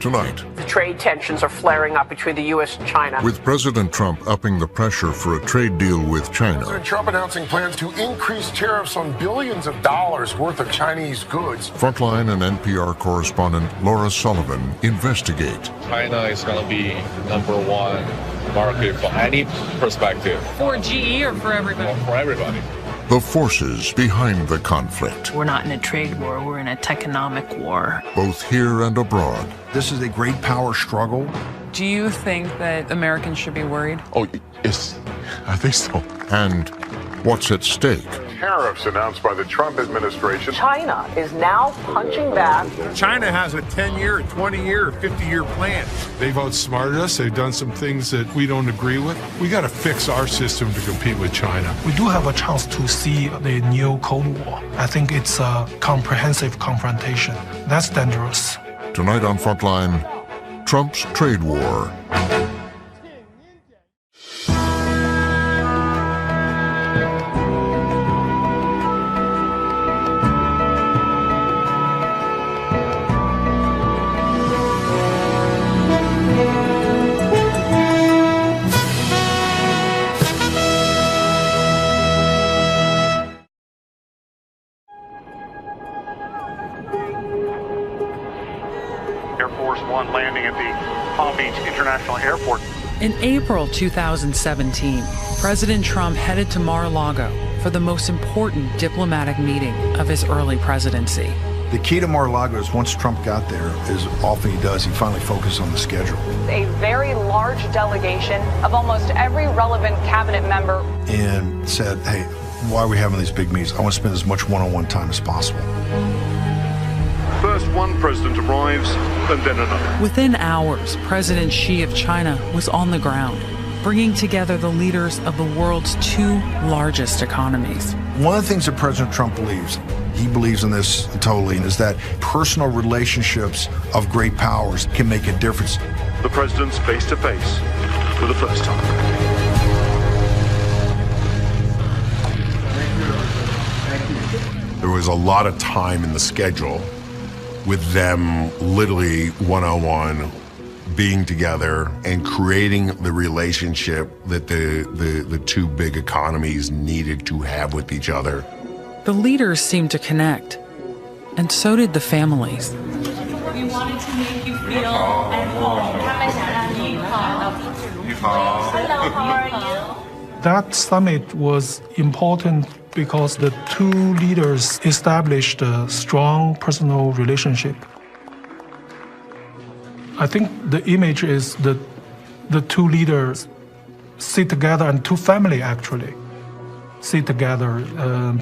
Tonight, the trade tensions are flaring up between the U.S. and China. with President Trump upping the pressure for a trade deal with China. President Trump announcing plans to increase tariffs on billions of dollars worth of Chinese goods. Frontline and NPR correspondent Laura Sullivan investigate. China is going to be #1 market from any perspective. For GE or for everybody? For everybody. The forces behind the conflict, We're not in a trade war, we're in a techonomic war. both here and abroad. This is a great power struggle. Do you think that Americans should be worried? Oh, yes, I think so. And what's at stake? Tariffs announced by the Trump administration. China is now punching back. China has a 10-year, 20-year, 50-year plan. They've outsmarted us. They've done some things that we don't agree with. We got to fix our system to compete with China. We do have a chance to see the new Cold War. I think it's a comprehensive confrontation. That's dangerous. Tonight on Frontline, Trump's trade war. Air Force One landing at the Palm Beach International Airport. In April 2017, President Trump headed to Mar-a-Lago for the most important diplomatic meeting of his early presidency. The key to Mar-a-Lago is once Trump got there, as often he does, he finally focused on the schedule. A very large delegation of almost every relevant cabinet member. And said, hey, why are we having these big meetings? I want to spend as much one-on-one time as possible. First one president arrives, and then another. Within hours, President Xi of China was on the ground, bringing together the leaders of the world's two largest economies. One of the things that President Trump believes, he believes in this totally, is that personal relationships of great powers can make a difference. The president's face-to-face for the first time. There was a lot of time in the schedule with them literally one-on-one being together and creating the relationship that the two big economies needed to have with each other. The leaders seemed to connect, and so did the families. We wanted to make you feel at home. Hello, how are you? That summit was important because the two leaders established a strong personal relationship. I think the image is that the two leaders sit together, and two family actually sit together.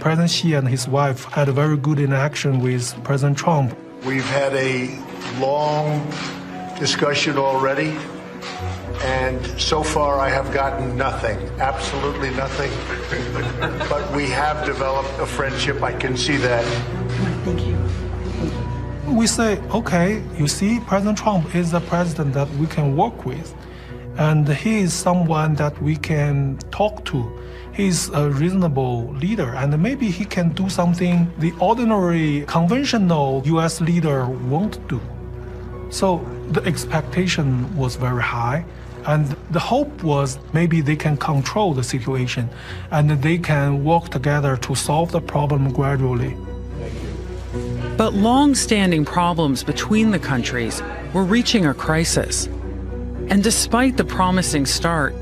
President Xi and his wife had a very good interaction with President Trump. We've had a long discussion already, and so far I have gotten nothing, absolutely nothing. But we have developed a friendship, I can see that. Thank you. We say, okay, you see, President Trump is the president that we can work with, and he is someone that we can talk to. He's a reasonable leader, and maybe he can do something the ordinary, conventional U.S. leader won't do. So the expectation was very high, and the hope was maybe they can control the situation, and they can work together to solve the problem gradually. But long-standing problems between the countries were reaching a crisis. And despite the promising start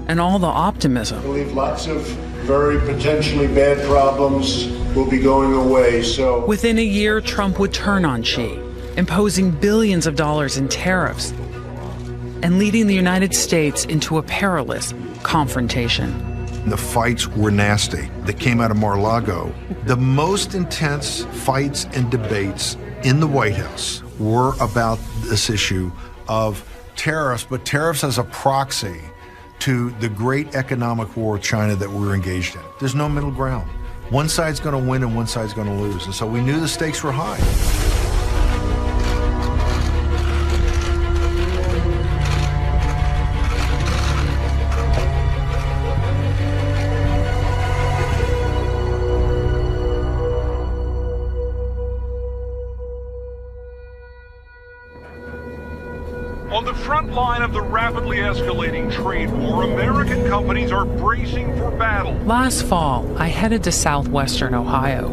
and all the optimism, I believe lots of very potentially bad problems will be going away, so... within a year, Trump would turn on Xi, imposing billions of dollars in tariffs and leading the United States into a perilous confrontation. The fights were nasty. They came out of Mar-a-Lago. The most intense fights and debates in the White House were about this issue of tariffs, but tariffs as a proxy to the great economic war with China that we're engaged in. There's no middle ground. One side's going to win and one side's going to lose. And so we knew the stakes were high. On the front line of the rapidly escalating trade war, American companies are bracing for battle. Last fall, I headed to southwestern Ohio.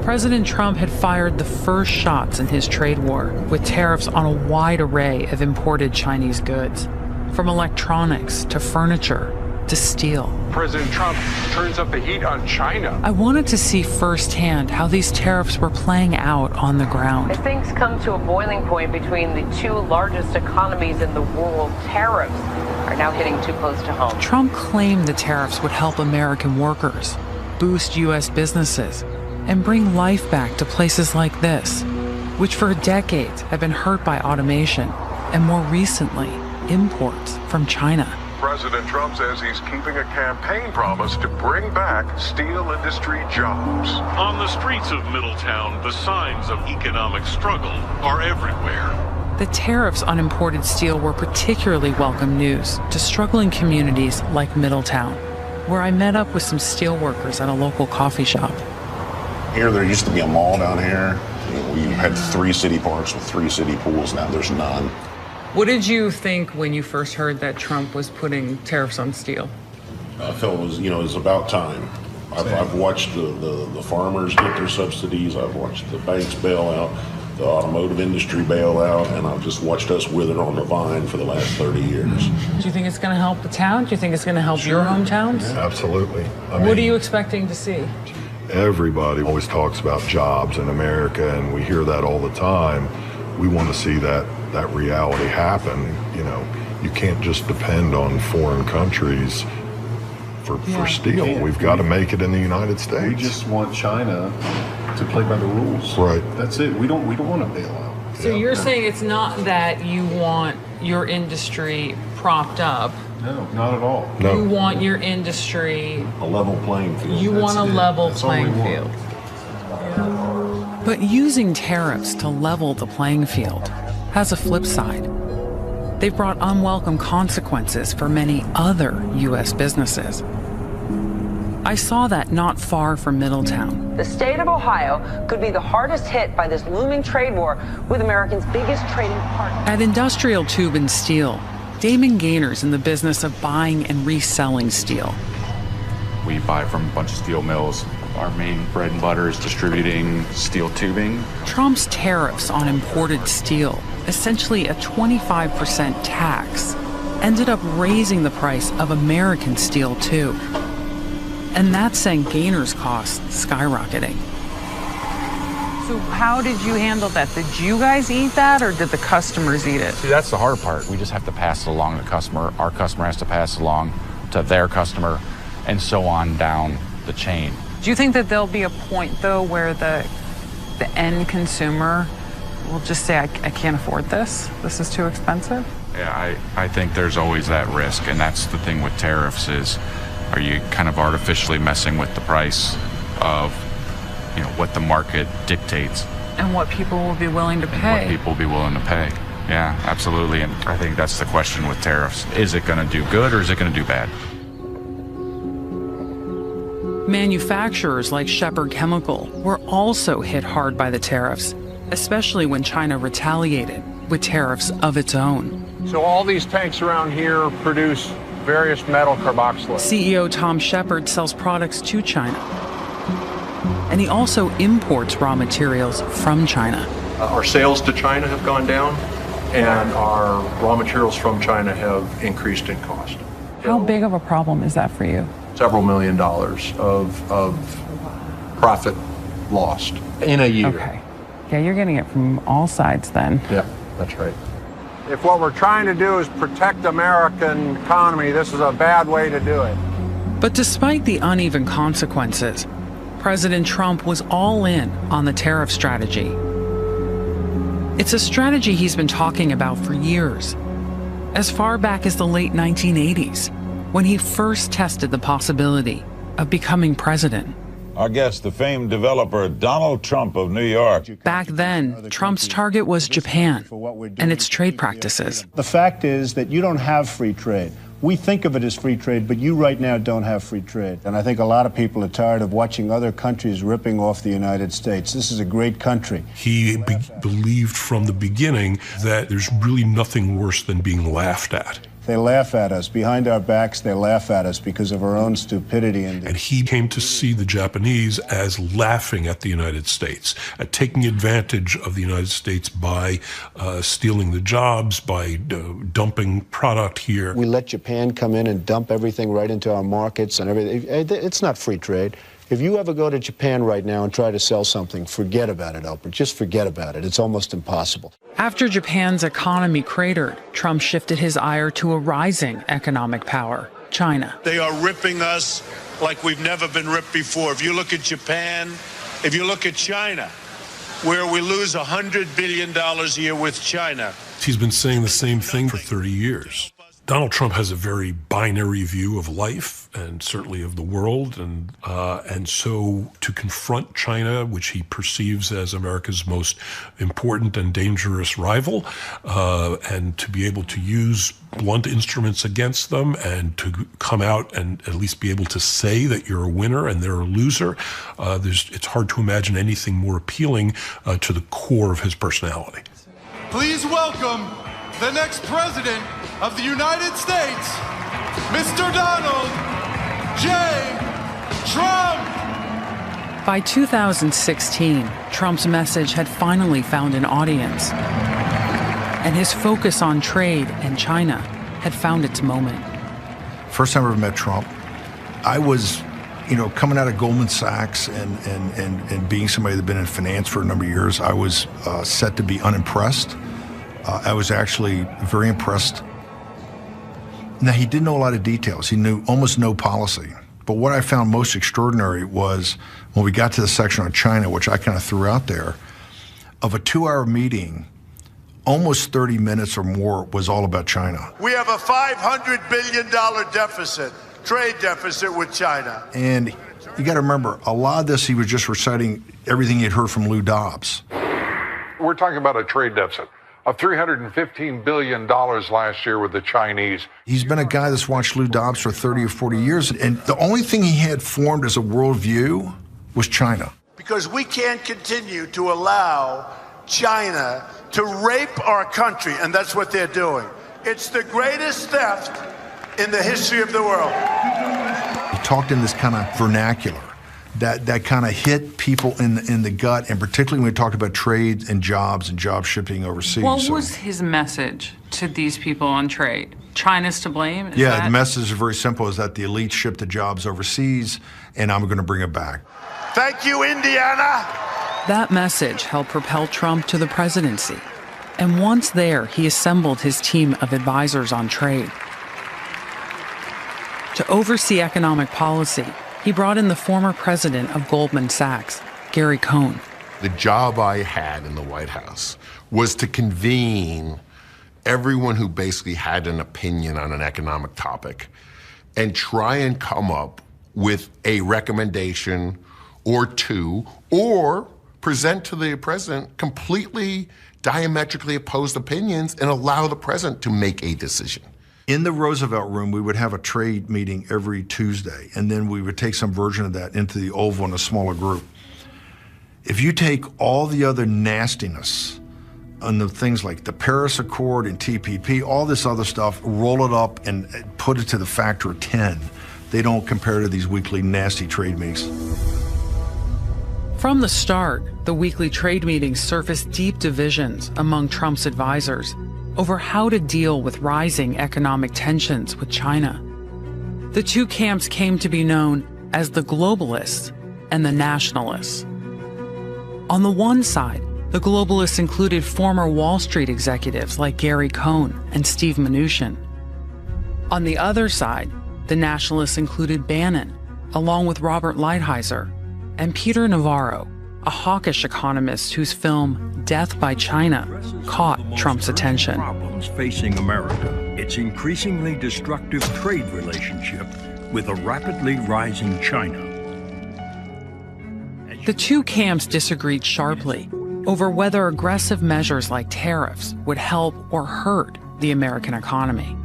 President Trump had fired the first shots in his trade war with tariffs on a wide array of imported Chinese goods, from electronics to furniture to steel. President Trump turns up the heat on China. I wanted to see firsthand how these tariffs were playing out on the ground. As things come to a boiling point between the two largest economies in the world, tariffs are now hitting too close to home. Trump claimed the tariffs would help American workers, boost U.S. businesses, and bring life back to places like this, which for decades have been hurt by automation and more recently, imports from China. President Trump says he's keeping a campaign promise to bring back steel industry jobs. On the streets of Middletown, the signs of economic struggle are everywhere. The tariffs on imported steel were particularly welcome news to struggling communities like Middletown, where I met up with some steel workers at a local coffee shop. Here, there used to be a mall down here. We had 3 city parks with 3 city pools. Now there's none. What did you think when you first heard that Trump was putting tariffs on steel? I felt it was about time. I've watched the farmers get their subsidies. I've watched the banks bail out, the automotive industry bail out, and I've just watched us wither on the vine for the last 30 years. Do you think it's going to help the town? Do you think it's going to help your hometowns? Yeah, absolutely. What are you expecting to see? Everybody always talks about jobs in America, and we hear that all the time. We want to see that reality happen. You know, you can't just depend on foreign countries for steel. Yeah. We've got to make it in the United States. We just want China to play by the rules. Right. That's it. We don't want to bail out. So you're saying it's not that you want your industry propped up. No, not at all. No. You want your industry a level playing field. You want a level playing field. But using tariffs to level the playing field has a flip side. They've brought unwelcome consequences for many other U.S. businesses. I saw that not far from Middletown. The state of Ohio could be the hardest hit by this looming trade war with America's biggest trading partner. At Industrial Tube and Steel, Damon Gaynor's in the business of buying and reselling steel. We buy from a bunch of steel mills. Our main bread and butter is distributing steel tubing. Trump's tariffs on imported steel, essentially a 25% tax, ended up raising the price of American steel too. And that sent Gaynor's costs skyrocketing. So how did you handle that? Did you guys eat that, or did the customers eat it? See, that's the hard part. We just have to pass it along to the customer. Our customer has to pass it along to their customer, and so on down the chain. Do you think that there'll be a point, though, where the end consumer will just say, I can't afford this? This is too expensive? Yeah, I think there's always that risk, and that's the thing with tariffs is, are you kind of artificially messing with the price of, you know, what the market dictates? And what people will be willing to pay. What people will be willing to pay. Yeah, absolutely. And I think that's the question with tariffs. Is it going to do good or is it going to do bad? Manufacturers like Shepherd Chemical were also hit hard by the tariffs, especially when China retaliated with tariffs of its own. So all these tanks around here produce various metal carboxylates. CEO Tom Shepherd sells products to China. And he also imports raw materials from China. Our sales to China have gone down, and our raw materials from China have increased in cost. How big of a problem is that for you? Several $1 million of profit lost in a year. Okay. Yeah, you're getting it from all sides then. Yeah, that's right. If what we're trying to do is protect the American economy, this is a bad way to do it. But despite the uneven consequences, President Trump was all in on the tariff strategy. It's a strategy he's been talking about for years, as far back as the late 1980s, when he first tested the possibility of becoming president. Our guest, the famed developer Donald Trump of New York. Back then, Trump's target was Japan and its trade practices. The fact is that you don't have free trade. We think of it as free trade, but you right now don't have free trade. And I think a lot of people are tired of watching other countries ripping off the United States. This is a great country. He believed from the beginning that there's really nothing worse than being laughed at. They laugh at us. Behind our backs, they laugh at us because of our own stupidity. And he came to see the Japanese as laughing at the United States, at taking advantage of the United States by stealing the jobs, by dumping product here. We let Japan come in and dump everything right into our markets and everything. It's not free trade. If you ever go to Japan right now and try to sell something, forget about it, Oprah. Just forget about it. It's almost impossible. After Japan's economy cratered, Trump shifted his ire to a rising economic power, China. They are ripping us like we've never been ripped before. If you look at Japan, if you look at China, where we lose $100 billion a year with China. He's been saying the same thing for 30 years. Donald Trump has a very binary view of life and certainly of the world, and so to confront China, which he perceives as America's most important and dangerous rival, and to be able to use blunt instruments against them and to come out and at least be able to say that you're a winner and they're a loser, it's hard to imagine anything more appealing to the core of his personality. Please welcome the next president of the United States, Mr. Donald J. Trump. By 2016, Trump's message had finally found an audience, and his focus on trade and China had found its moment. First time I ever met Trump, I was, coming out of Goldman Sachs and being somebody that had been in finance for a number of years, I was set to be unimpressed. I was actually very impressed. Now, he didn't know a lot of details. He knew almost no policy. But what I found most extraordinary was when we got to the section on China, which I kind of threw out there, of a 2-hour meeting, almost 30 minutes or more was all about China. We have a $500 billion deficit, trade deficit with China. And you got to remember, a lot of this, he was just reciting everything he'd heard from Lou Dobbs. We're talking about a trade deficit of $315 billion last year with the Chinese. He's been a guy that's watched Lou Dobbs for 30 or 40 years, and the only thing he had formed as a worldview was China. Because we can't continue to allow China to rape our country, and that's what they're doing. It's the greatest theft in the history of the world. He talked in this kind of vernacular that kind of hit people in the gut, and particularly when we talked about trade and job shipping overseas. What was his message to these people on trade? China's to blame? The message is very simple, is that the elite ship the jobs overseas, and I'm going to bring it back. Thank you, Indiana. That message helped propel Trump to the presidency. And once there, he assembled his team of advisors on trade. To oversee economic policy, he brought in the former president of Goldman Sachs, Gary Cohn. The job I had in the White House was to convene everyone who basically had an opinion on an economic topic and try and come up with a recommendation or two, or present to the president completely diametrically opposed opinions and allow the president to make a decision. In the Roosevelt Room, we would have a trade meeting every Tuesday, and then we would take some version of that into the Oval in a smaller group. If you take all the other nastiness on the things like the Paris Accord and TPP, all this other stuff, roll it up and put it to the factor of 10. They don't compare to these weekly nasty trade meetings. From the start, the weekly trade meetings surfaced deep divisions among Trump's advisors over how to deal with rising economic tensions with China. The two camps came to be known as the globalists and the nationalists. On the one side, the globalists included former Wall Street executives like Gary Cohn and Steve Mnuchin. On the other side, the nationalists included Bannon, along with Robert Lighthizer, and Peter Navarro, a hawkish economist whose film Death by China caught Trump's attention. Problems facing America, its increasingly destructive trade relationship with a rapidly rising China. The two camps disagreed sharply over whether aggressive measures like tariffs would help or hurt the American economy.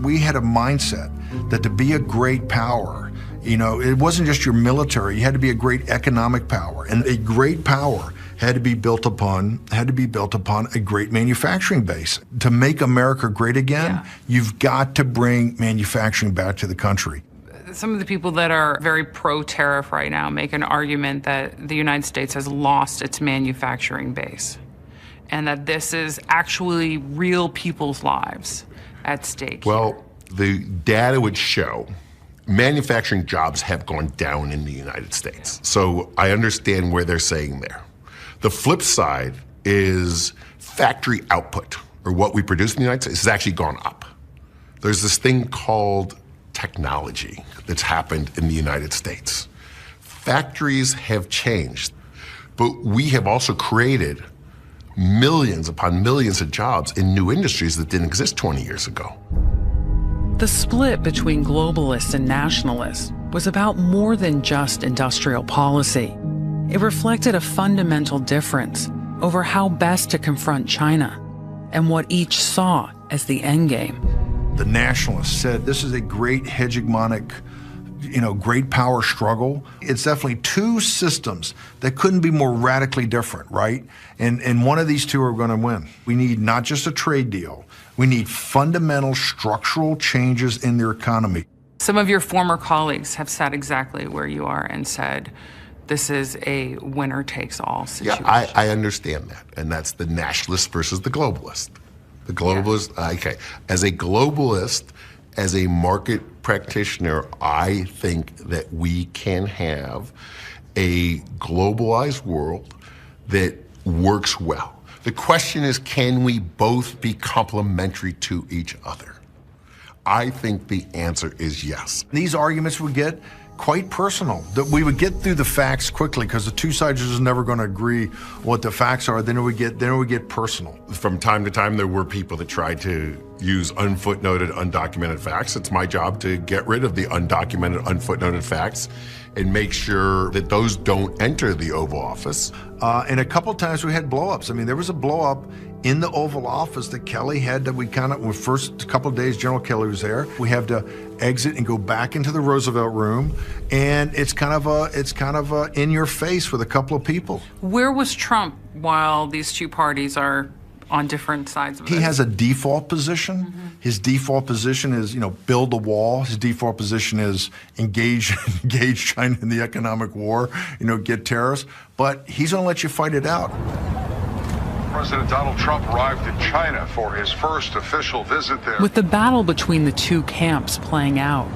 We had a mindset that to be a great power, it wasn't just your military, you had to be a great economic power. And a great power had to be built upon a great manufacturing base. To make America great again, you've got to bring manufacturing back to the country. Some of the people that are very pro-tariff right now make an argument that the United States has lost its manufacturing base and that this is actually real people's lives at stake. Well, the data would show manufacturing jobs have gone down in the United States. So I understand where they're saying there. The flip side is factory output, or what we produce in the United States, has actually gone up. There's this thing called technology that's happened in the United States. Factories have changed, but we have also created millions upon millions of jobs in new industries that didn't exist 20 years ago. The split between globalists and nationalists was about more than just industrial policy. It reflected a fundamental difference over how best to confront China and what each saw as the endgame. The nationalists said this is a great hegemonic, great power struggle. It's definitely two systems that couldn't be more radically different, right? And one of these two are going to win. We need not just a trade deal. We need fundamental structural changes in their economy. Some of your former colleagues have sat exactly where you are and said, this is a winner-takes-all situation. Yeah, I understand that, and that's the nationalist versus the globalist. The globalist, okay. As a globalist, as a market practitioner, I think that we can have a globalized world that works well. The question is, can we both be complementary to each other? I think the answer is yes. These arguments would get quite personal. That we would get through the facts quickly because the two sides are just never going to agree what the facts are. Then it would get personal. From time to time, there were people that tried to use unfootnoted, undocumented facts. It's my job to get rid of the undocumented, unfootnoted facts and make sure that those don't enter the Oval Office. And a couple of times we had blow-ups. I mean, there was a blow-up in the Oval Office that Kelly had to, first couple of days General Kelly was there. We have to exit and go back into the Roosevelt room, and it's kind of a in your face with a couple of people. Where was Trump while these two parties are on different sides of it? He has a default position. Mm-hmm. His default position is, build the wall. His default position is engage China in the economic war, get tariffs. But he's going to let you fight it out. President Donald Trump arrived in China for his first official visit there. With the battle between the two camps playing out,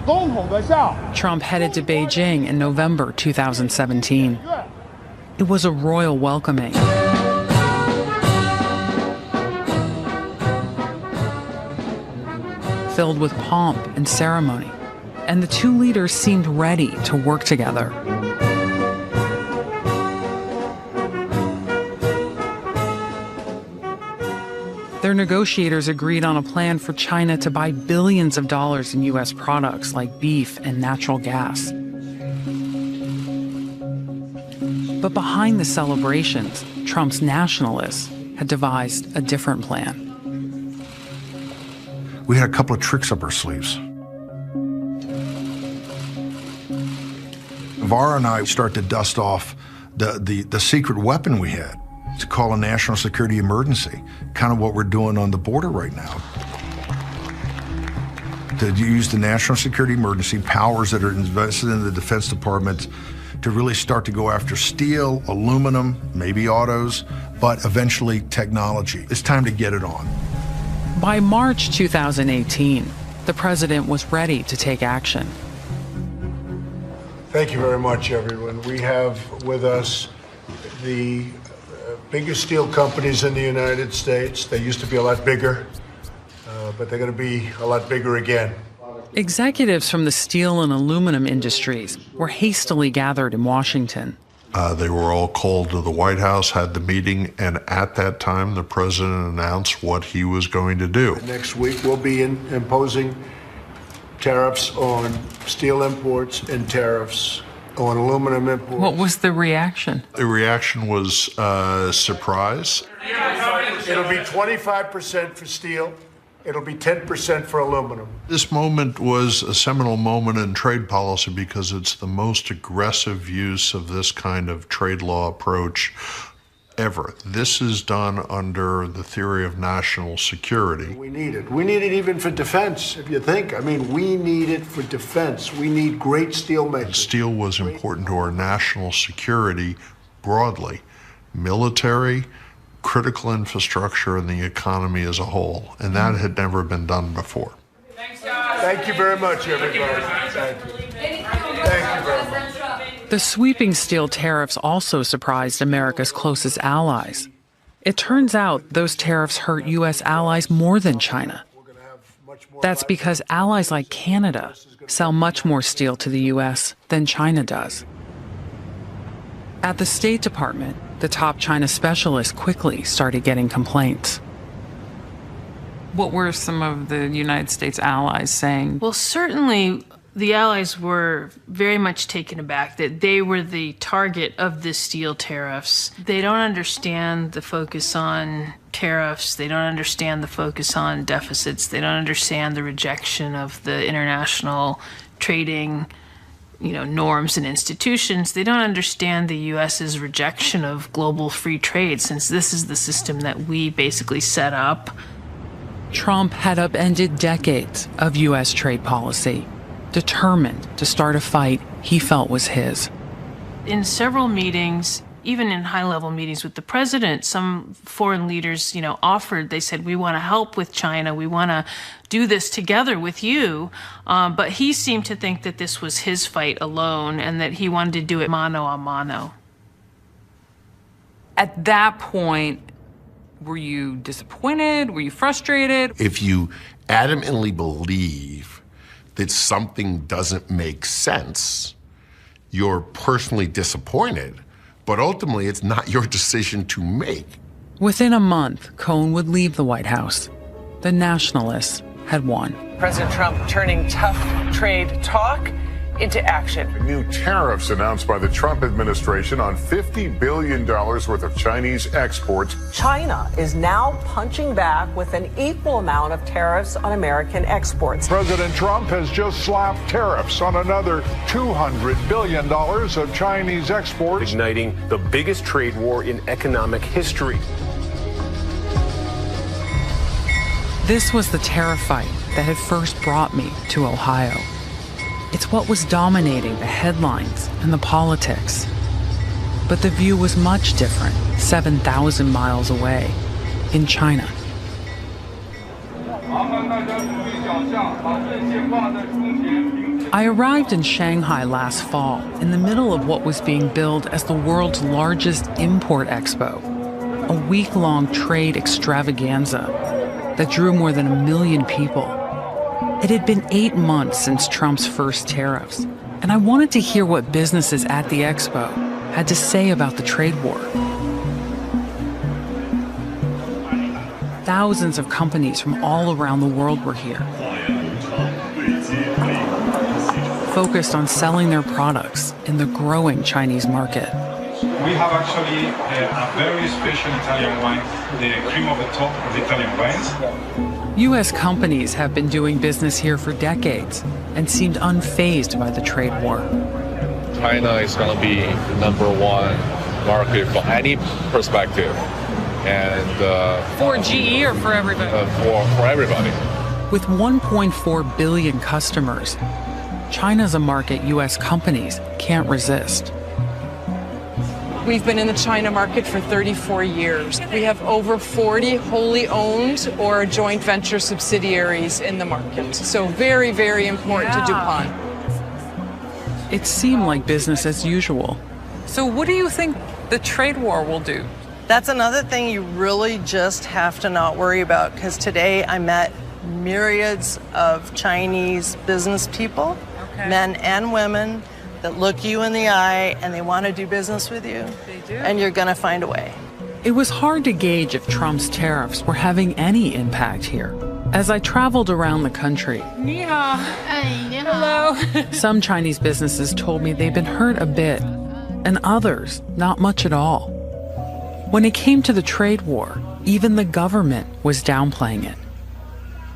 Trump headed to Beijing in November 2017. It was a royal welcoming. Filled with pomp and ceremony, and the two leaders seemed ready to work together. Their negotiators agreed on a plan for China to buy billions of dollars in U.S. products like beef and natural gas. But behind the celebrations, Trump's nationalists had devised a different plan. We had a couple of tricks up our sleeves. Vara and I start to dust off the secret weapon we had to call a national security emergency, kind of what we're doing on the border right now. To use the national security emergency powers that are invested in the Defense Department to really start to go after steel, aluminum, maybe autos, but eventually technology. It's time to get it on. By March 2018, the president was ready to take action. Thank you very much, everyone. We have with us the biggest steel companies in the United States. They used to be a lot bigger, but they're going to be a lot bigger again. Executives from the steel and aluminum industries were hastily gathered in Washington. They were all called to the White House, had the meeting, and at that time, the president announced what he was going to do. Next week, we'll be imposing tariffs on steel imports and tariffs on aluminum imports. What was the reaction? The reaction was surprise. It'll be 25% for steel. It'll be 10% for aluminum. This moment was a seminal moment in trade policy because it's the most aggressive use of this kind of trade law approach ever. This is done under the theory of national security. We need it. We need it even for defense, if you think. I mean, we need it for defense. We need great steel makers. Steel was important to our national security broadly. Military, critical infrastructure, and the economy as a whole. And that had never been done before. Thank you very much, everybody. Thank you. Thank you very much. The sweeping steel tariffs also surprised America's closest allies. It turns out those tariffs hurt U.S. allies more than China. That's because allies like Canada sell much more steel to the U.S. than China does. At the State Department, the top China specialist quickly started getting complaints. What were some of the United States allies saying? Well, certainly the allies were very much taken aback that they were the target of the steel tariffs. They don't understand the focus on tariffs. They don't understand the focus on deficits. They don't understand the rejection of the international trading norms and institutions. They don't understand the U.S.'s rejection of global free trade, since this is the system that we basically set up. Trump had upended decades of U.S. trade policy, determined to start a fight he felt was his. In several meetings, even in high-level meetings with the president, some foreign leaders, offered, they said, we want to help with China, we want to do this together with you. But he seemed to think that this was his fight alone and that he wanted to do it mano a mano. At that point, were you disappointed? Were you frustrated? If you adamantly believe that something doesn't make sense, you're personally disappointed. But ultimately, it's not your decision to make. Within a month, Cohn would leave the White House. The nationalists had won. President Trump turning tough trade talk into action. New tariffs announced by the Trump administration on $50 billion worth of Chinese exports. China is now punching back with an equal amount of tariffs on American exports. President Trump has just slapped tariffs on another $200 billion of Chinese exports, igniting the biggest trade war in economic history. This was the tariff fight that had first brought me to Ohio. It's what was dominating the headlines and the politics. But the view was much different, 7,000 miles away, in China. I arrived in Shanghai last fall, in the middle of what was being billed as the world's largest import expo, a week-long trade extravaganza that drew more than 1 million people. It had been 8 months since Trump's first tariffs, and I wanted to hear what businesses at the expo had to say about the trade war. Thousands of companies from all around the world were here, focused on selling their products in the growing Chinese market. We have actually a very special Italian wine, the cream of the top of the Italian wines. U.S. companies have been doing business here for decades and seemed unfazed by the trade war. China is going to be the #1 market from any perspective. And for GE or for everybody? For everybody. With 1.4 billion customers, China's a market U.S. companies can't resist. We've been in the China market for 34 years. We have over 40 wholly owned or joint venture subsidiaries in the market. So very, very important to DuPont. It seemed like business as usual. So what do you think the trade war will do? That's another thing you really just have to not worry about, because today I met myriads of Chinese business people, men and women, that look you in the eye and they want to do business with you. They do. And you're going to find a way. It was hard to gauge if Trump's tariffs were having any impact here. As I traveled around the country, Ni hao. Hello. some Chinese businesses told me they'd been hurt a bit, and others not much at all. When it came to the trade war, even the government was downplaying it.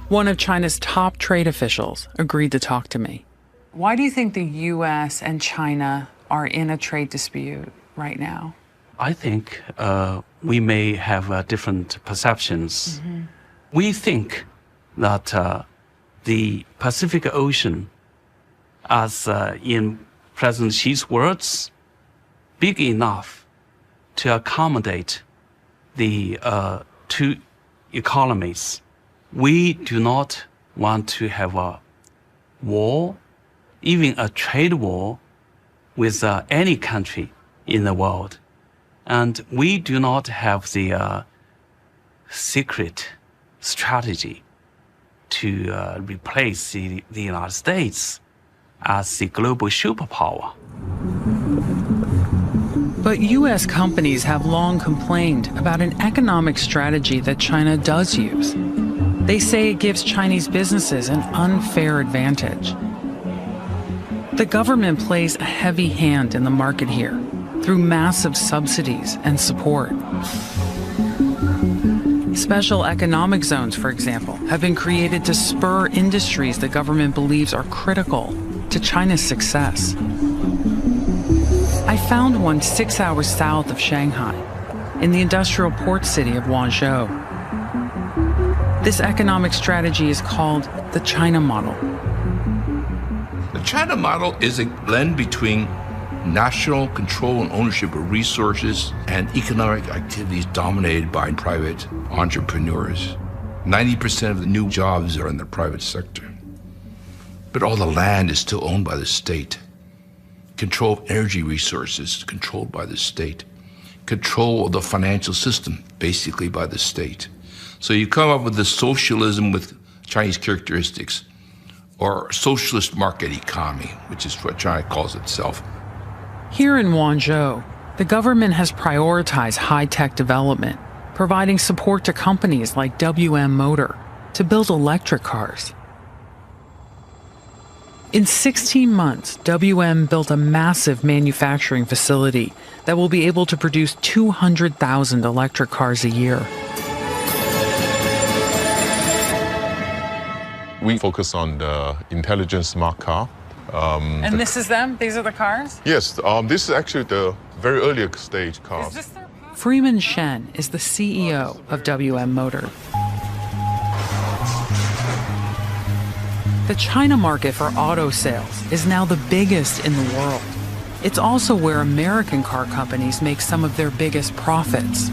One of China's top trade officials agreed to talk to me. Why do you think the U.S. and China are in a trade dispute right now? I think we may have different perceptions. Mm-hmm. We think that the Pacific Ocean, as in President Xi's words, big enough to accommodate the two economies. We do not want to have a war, even a trade war, with any country in the world. And we do not have the secret strategy to replace the United States as the global superpower. But U.S. companies have long complained about an economic strategy that China does use. They say it gives Chinese businesses an unfair advantage. The government plays a heavy hand in the market here through massive subsidies and support. Special economic zones, for example, have been created to spur industries the government believes are critical to China's success. I found one 6 hours south of Shanghai, in the industrial port city of Guangzhou. This economic strategy is called the China model. The China model is a blend between national control and ownership of resources and economic activities dominated by private entrepreneurs. 90% of the new jobs are in the private sector. But all the land is still owned by the state. Control of energy resources controlled by the state. Control of the financial system, basically by the state. So you come up with this socialism with Chinese characteristics, or socialist market economy, which is what China calls itself. Here in Guangzhou, the government has prioritized high-tech development, providing support to companies like WM Motor to build electric cars. In 16 months, WM built a massive manufacturing facility that will be able to produce 200,000 electric cars a year. We focus on the intelligent smart car. And this is them? These are the cars? Yes, this is actually the very early stage cars. Freeman Shen is the CEO of WM Motor. The China market for auto sales is now the biggest in the world. It's also where American car companies make some of their biggest profits.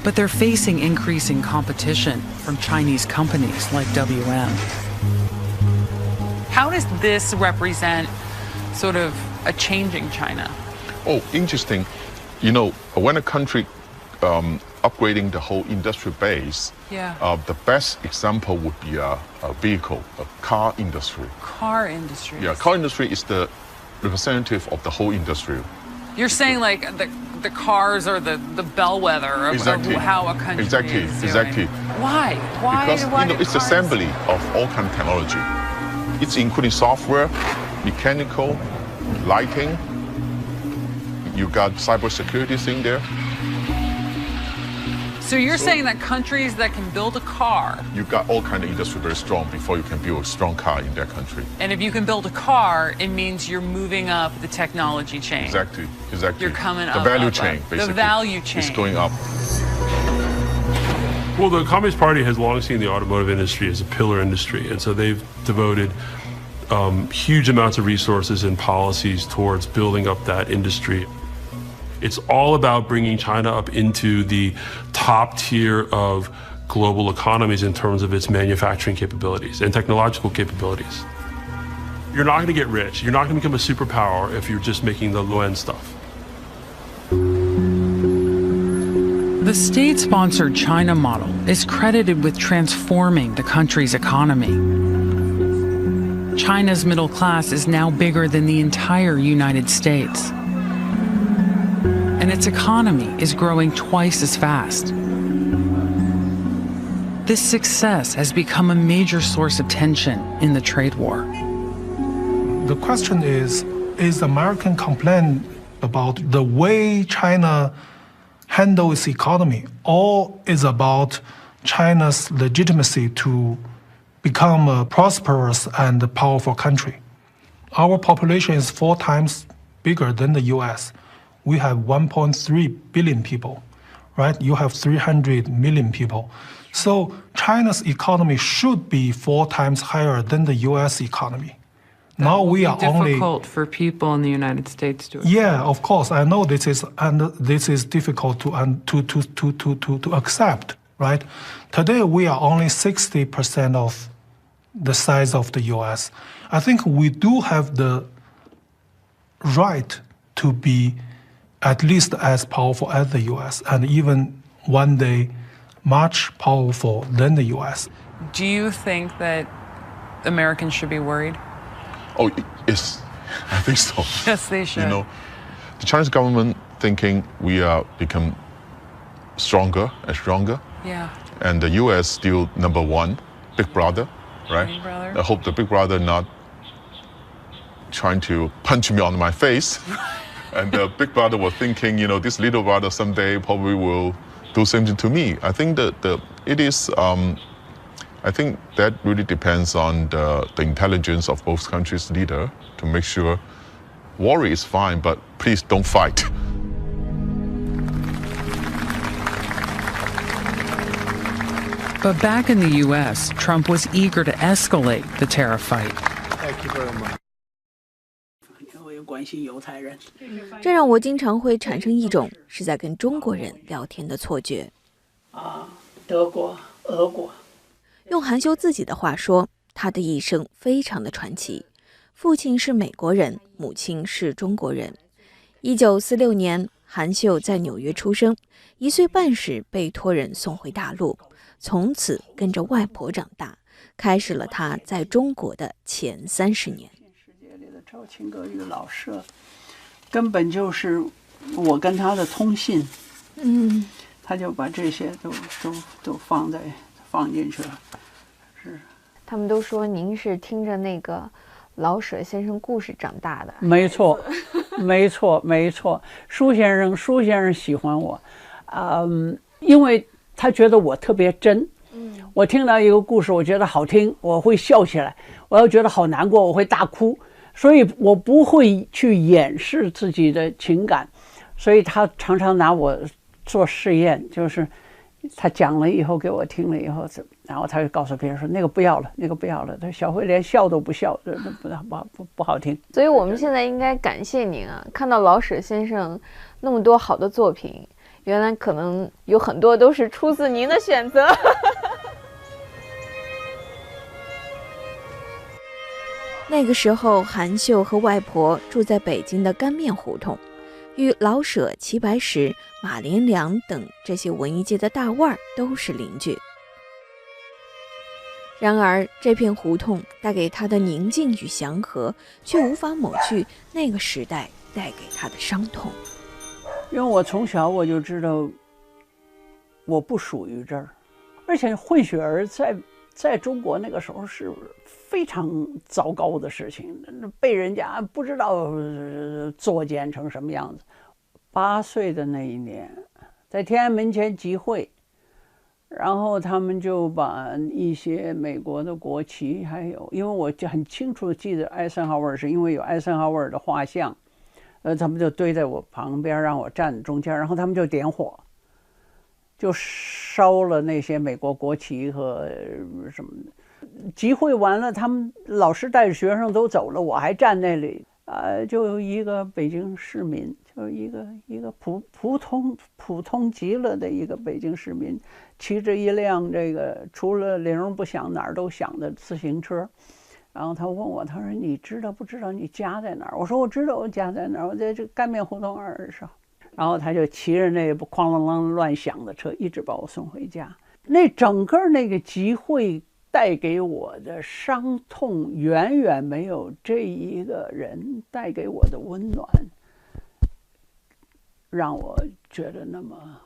But they're facing increasing competition from Chinese companies like WM. How does this represent sort of a changing China? Oh, interesting. You know, when a country upgrading the whole industrial base, the best example would be a vehicle, a car industry. Car industry. Yeah, car industry is the representative of the whole industry. You're saying like the cars are the bellwether of how a country is doing. Exactly. Why? Because it's assembly of all kind of technology. It's including software, mechanical, lighting. You got cybersecurity thing there. So you're saying that countries that can build a car... You got all kind of industry very strong before you can build a strong car in their country. And if you can build a car, it means you're moving up the technology chain. Exactly. You're coming up. The value chain, basically. The value chain. It's going up. Well, the Communist Party has long seen the automotive industry as a pillar industry, and so they've devoted huge amounts of resources and policies towards building up that industry. It's all about bringing China up into the top tier of global economies in terms of its manufacturing capabilities and technological capabilities. You're not going to get rich. You're not going to become a superpower if you're just making the low-end stuff. The state-sponsored China model is credited with transforming the country's economy. China's middle class is now bigger than the entire United States. And its economy is growing twice as fast. This success has become a major source of tension in the trade war. The question is American complaint about the way China handles its economy, or is about China's legitimacy to become a prosperous and powerful country? Our population is 4 times bigger than the US. We have 1.3 billion people, right? You have 300 million people. So China's economy should be 4 times higher than the US economy. Now we are only difficult for people in the United States to. Yeah, of course, I know this is difficult to accept, right? Today we are only 60% of the size of the U.S. I think we do have the right to be at least as powerful as the U.S. and even one day much powerful than the U.S. Do you think that Americans should be worried? Oh, yes, I think so. Yes, they should. You know, the Chinese government thinking we are become stronger and stronger. Yeah. And the U.S. still number 1, big brother, right? Big brother. I hope the big brother not trying to punch me on my face. And the big brother was thinking, you know, this little brother someday probably will do something to me. I think it is. I think that really depends on the intelligence of both countries' leader to make sure war is fine, but please don't fight. But back in the U.S., Trump was eager to escalate the tariff fight. Thank you very much. 这让我经常会产生一种是在跟中国人聊天的错觉。德国、俄国。用韩秀自己的话说，他的一生非常的传奇。父亲是美国人，母亲是中国人。1946年，韩秀在纽约出生，1岁半时被托人送回大陆，从此跟着外婆长大，开始了他在中国的前30年。世界里的赵青格与老舍，根本就是我跟他的通信。他就把这些都放进去了。是。他们都说您是听着那个老舍先生故事长大的。没错，没错。舒先生喜欢我，因为他觉得我特别真。我听到一个故事，我觉得好听，我会笑起来；我要觉得好难过，我会大哭。所以我不会去掩饰自己的情感，所以他常常拿我做试验，就是他讲了以后给我听了以后，然后他就告诉别人说那个不要了，那个不要了。他小慧连笑都不笑，不好听。所以我们现在应该感谢您啊！看到老舍先生那么多好的作品，原来可能有很多都是出自您的选择。那个时候，韩秀和外婆住在北京的干面胡同，与老舍、齐白石、马连良等这些文艺界的大腕儿都是邻居。然而，这片胡同带给他的宁静与祥和，却无法抹去那个时代带给他的伤痛。因为我从小我就知道，我不属于这儿，而且混血儿在中国那个时候是非常糟糕的事情，被人家不知道作践成什么样子。8岁的那一年，在天安门前集会，然后他们就把一些美国的国旗，还有，因为我就很清楚记得艾森豪威尔，是因为有艾森豪威尔的画像，他们就堆在我旁边，让我站中间，然后他们就点火，就烧了那些美国国旗和什么的。集会完了，他们老师带着学生都走了，我还站那里，就一个北京市民，就是一个普通极了的一个北京市民，骑着一辆这个除了铃不响哪儿都响的自行车，然后他问我，他说你知道不知道你家在哪儿？我说我知道我家在哪儿，我在这干面胡同20号。然后他就骑着那哐啷啷乱响的车，一直把我送回家。那整个那个集会带给我的伤痛，远远没有这一个人带给我的温暖，让我觉得那么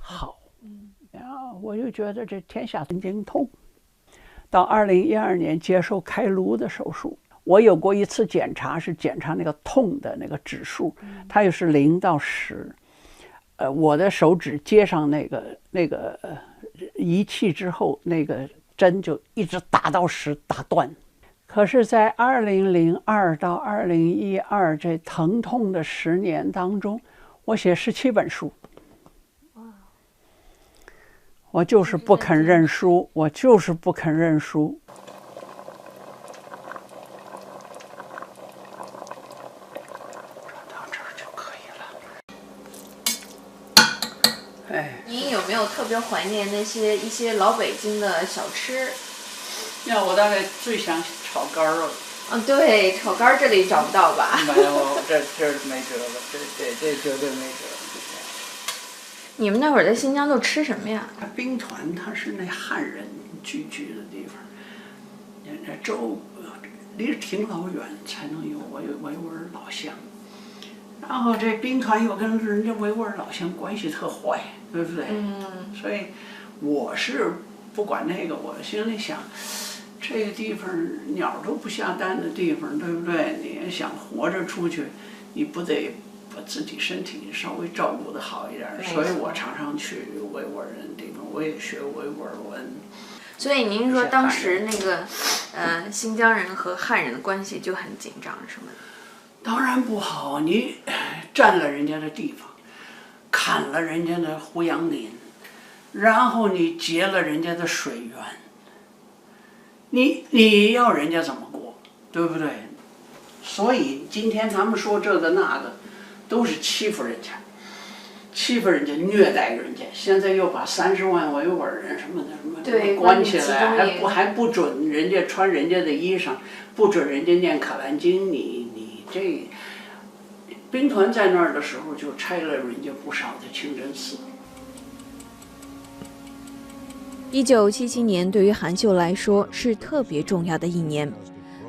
好。我就觉得这天下神经痛。到2012年接受开颅的手术，我有过一次检查，是检查那个痛的那个指数，它又是0到10。我的手指接上那个仪器之后，那个针就一直打到10，打断。可是，在2002到2012这疼痛的10年当中，我写17本书。我就是不肯认输，我就是不肯认输。到这儿就可以了。哎，您有没有特别怀念一些老北京的小吃？那我大概最想炒肝肉。对，炒肝这里找不到吧？没有，这没辙了，这绝对没辙。你们那会儿在新疆都吃什么呀？兵团它是那汉人聚居的地方，那州离着挺老远才能有维吾尔老乡。然后这兵团又跟人家维吾尔老乡关系特坏，对不对？所以我是不管那个，我心里想，这个地方鸟都不下蛋的地方，对不对？你也想活着出去，你不得把自己身体稍微照顾得好一点，所以我常常去维吾尔人地方，我也学维吾尔文。所以您说当时那个新疆人和汉人的关系就很紧张，是吗？当然不好，你占了人家的地方，砍了人家的胡杨林，然后你截了人家的水源，你要人家怎么过，对不对？所以今天他们说这个那个，都是欺负人家，虐待人家。现在又把30万维吾尔人什么关起来，还不准人家穿人家的衣裳，不准人家念可兰经。你这兵团在那儿的时候，就拆了人家不少的清真寺。1977年对于韩秀来说是特别重要的一年，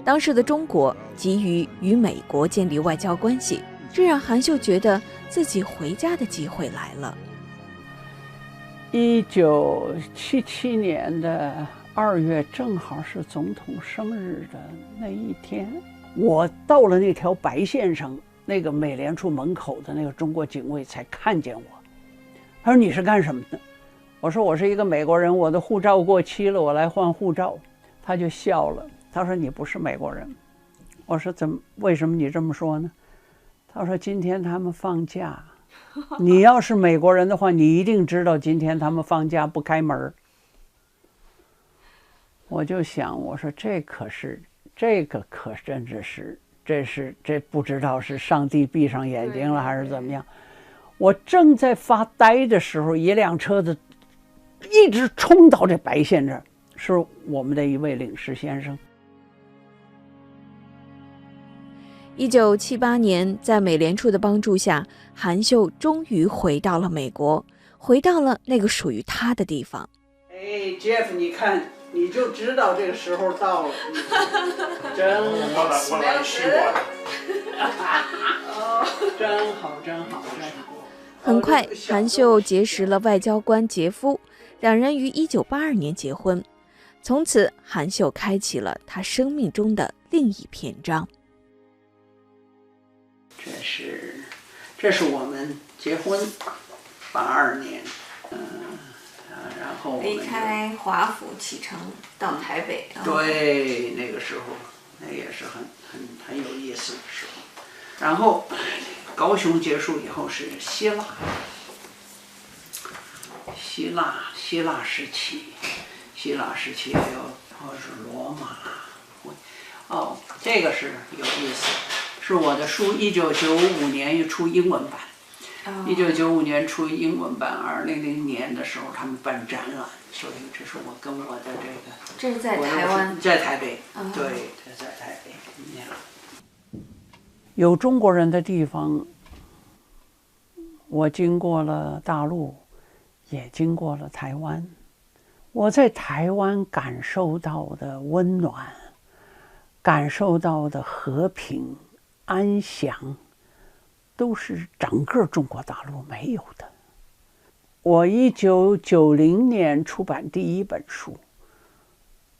当时的中国急于与美国建立外交关系，这让韩秀觉得自己回家的机会来了。1977年的2月，正好是总统生日的那一天，我到了那条白线上，那个美联储门口的那个中国警卫才看见我。他说：“你是干什么的？”我说：“我是一个美国人，我的护照过期了，我来换护照。”他就笑了，他说：“你不是美国人。”我说：“为什么你这么说呢？”他说：“今天他们放假，你要是美国人的话，你一定知道今天他们放假不开门。”我就想，我说这个可真是，这不知道是上帝闭上眼睛了还是怎么样。我正在发呆的时候，一辆车子一直冲到这白线这儿，是我们的一位领事先生。1978年，在美联储的帮助下，韩秀终于回到了美国，回到了那个属于他的地方。哎 ，Jeff， 你看，你就知道这个时候到了，真好，我来洗碗。真好，真好，真好。很快，韩秀结识了外交官杰夫，两人于1982年结婚。从此，韩秀开启了他生命中的另一篇章。这是我们结婚82年，然后我们离开华府启程到台北。对，那个时候那也是很有意思的时候。然后高雄结束以后是希腊时期还有是罗马。哦，这个是有意思，是我的书1995年出英文版。1995年出英文版，2000年的时候他们办展览，所以这是我跟我的这是在台湾，在台北，对，在台北。有中国人的地方，我经过了大陆，也经过了台湾。我在台湾感受到的温暖，感受到的和平、安详，都是整个中国大陆没有的。我1990年出版第一本书，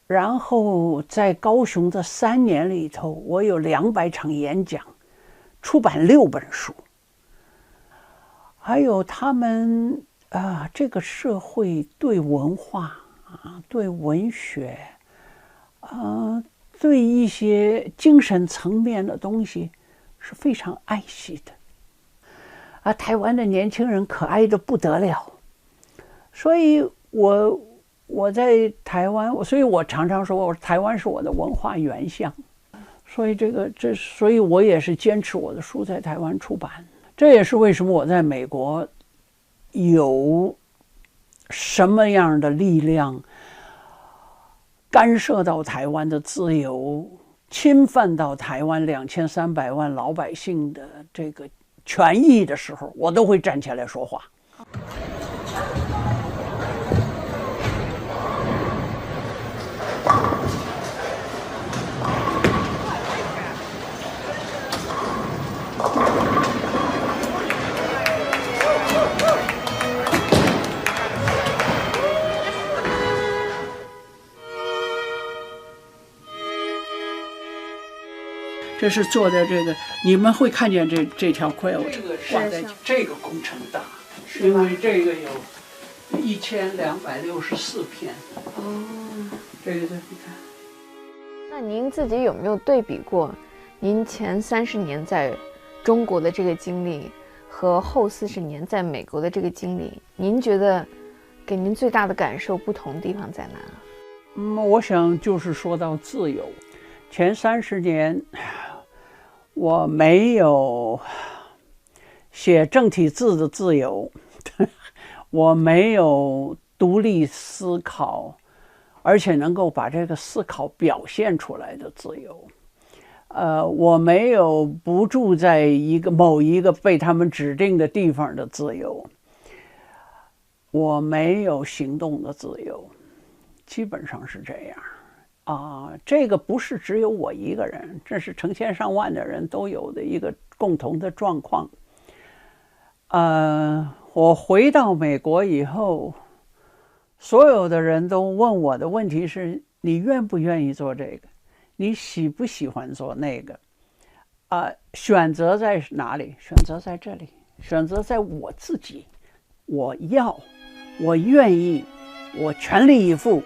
然后在高雄的3年里头，我有200场演讲，出版6本书。还有他们这个社会对文化对文学对一些精神层面的东西是非常爱惜的。台湾的年轻人可爱的不得了，所以我在台湾，所以我常常说，台湾是我的文化原乡。所以所以我也是坚持我的书在台湾出版。这也是为什么我在美国有什么样的力量干涉到台湾的自由，侵犯到台湾2300万老百姓的这个权益的时候，我都会站起来说话。这是做的这个，你们会看见这条 quilt 挂在这个工程大，因为这个有1264片。这个你看。那您自己有没有对比过您前30年在中国的这个经历和后40年在美国的这个经历？您觉得给您最大的感受不同地方在哪？我想就是说到自由，前30年。我没有写正体字的自由，我没有独立思考，而且能够把这个思考表现出来的自由。我没有不住在某一个被他们指定的地方的自由，我没有行动的自由，基本上是这样。这个不是只有我一个人，这是成千上万的人都有的一个共同的状况。我回到美国以后，所有的人都问我的问题是：你愿不愿意做这个？你喜不喜欢做那个？选择在哪里？选择在这里，选择在我自己。我愿意，我全力以赴。